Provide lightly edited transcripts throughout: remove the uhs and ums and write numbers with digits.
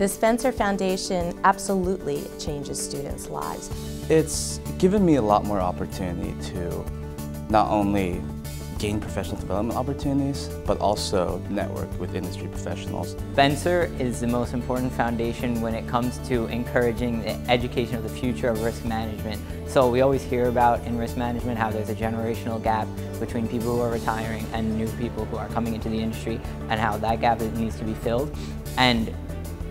The Spencer Foundation absolutely changes students' lives. It's given me a lot more opportunity to not only gain professional development opportunities, but also network with industry professionals. Spencer is the most important foundation when it comes to encouraging the education of the future of risk management. So we always hear about in risk management how there's a generational gap between people who are retiring and new people who are coming into the industry, and how that gap needs to be filled. And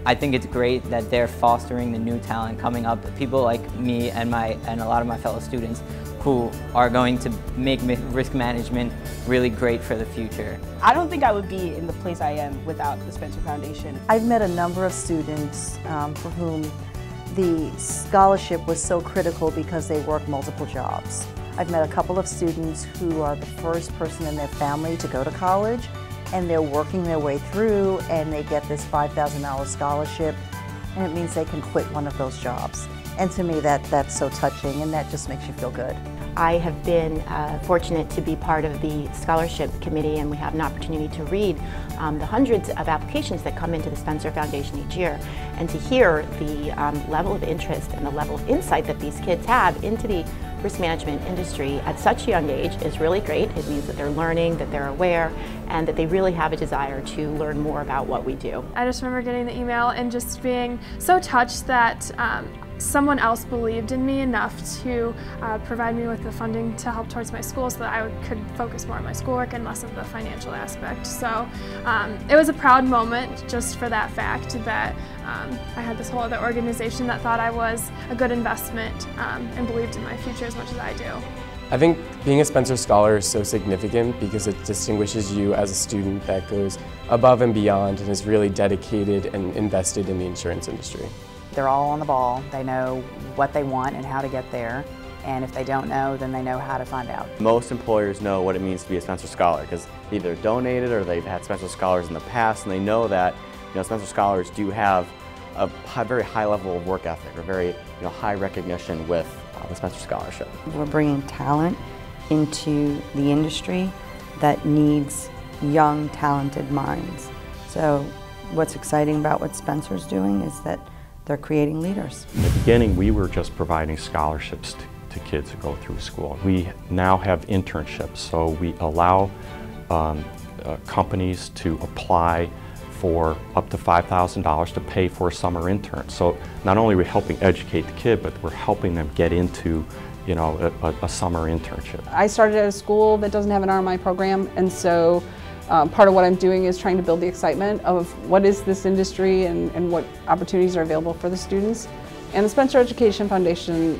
I think it's great that they're fostering the new talent coming up, people like me and a lot of my fellow students who are going to make risk management really great for the future. I don't think I would be in the place I am without the Spencer Foundation. I've met a number of students for whom the scholarship was so critical because they work multiple jobs. I've met a couple of students who are the first person in their family to go to college, and they're working their way through and they get this $5,000 scholarship, and it means they can quit one of those jobs. And to me, that's so touching, and that just makes you feel good. I have been fortunate to be part of the scholarship committee, and we have an opportunity to read the hundreds of applications that come into the Spencer Foundation each year, and to hear the level of interest and the level of insight that these kids have into the risk management industry at such a young age is really great. It means that they're learning, that they're aware, and that they really have a desire to learn more about what we do. I just remember getting the email and just being so touched that someone else believed in me enough to provide me with the funding to help towards my school so that I could focus more on my schoolwork and less of the financial aspect. So it was a proud moment just for that fact that I had this whole other organization that thought I was a good investment and believed in my future as much as I do. I think being a Spencer Scholar is so significant because it distinguishes you as a student that goes above and beyond and is really dedicated and invested in the insurance industry. They're all on the ball. They know what they want and how to get there. And if they don't know, then they know how to find out. Most employers know what it means to be a Spencer Scholar because either donated or they've had Spencer Scholars in the past, and they know that Spencer Scholars do have a very high level of work ethic, or very high recognition with the Spencer Scholarship. We're bringing talent into the industry that needs young, talented minds. So what's exciting about what Spencer's doing is that they're creating leaders. In the beginning, we were just providing scholarships to kids who go through school. We now have internships, so we allow companies to apply for up to $5,000 to pay for a summer intern. So not only are we helping educate the kid, but we're helping them get into a summer internship. I started at a school that doesn't have an RMI program, and so part of what I'm doing is trying to build the excitement of what is this industry and what opportunities are available for the students. And the Spencer Education Foundation,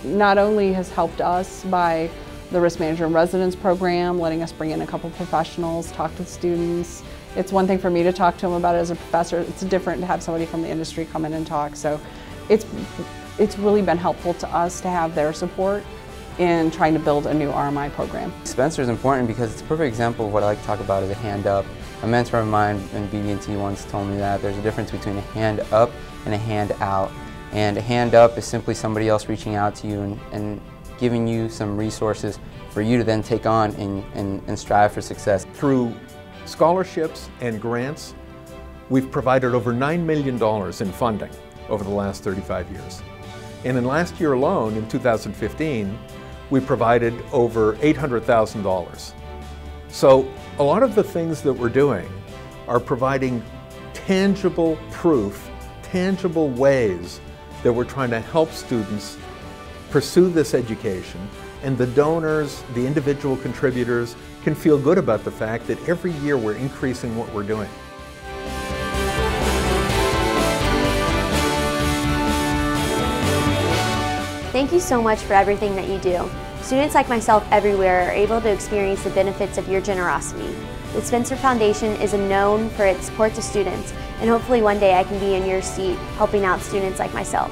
not only has helped us by the Risk Manager in Residence program, letting us bring in a couple professionals, talk to the students. It's one thing for me to talk to them about it as a professor. It's different to have somebody from the industry come in and talk. So it's really been helpful to us to have their support in trying to build a new RMI program. Spencer is important because it's a perfect example of what I like to talk about as a hand up. A mentor of mine in BB&T once told me that there's a difference between a hand up and a hand out. And a hand up is simply somebody else reaching out to you and giving you some resources for you to then take on and strive for success. Through scholarships and grants, we've provided over $9 million in funding over the last 35 years. And in last year alone, in 2015, we provided over $800,000. So a lot of the things that we're doing are providing tangible proof, tangible ways that we're trying to help students pursue this education, and the donors, the individual contributors can feel good about the fact that every year we're increasing what we're doing. Thank you so much for everything that you do. Students like myself everywhere are able to experience the benefits of your generosity. The Spencer Foundation is known for its support to students, and hopefully one day I can be in your seat helping out students like myself.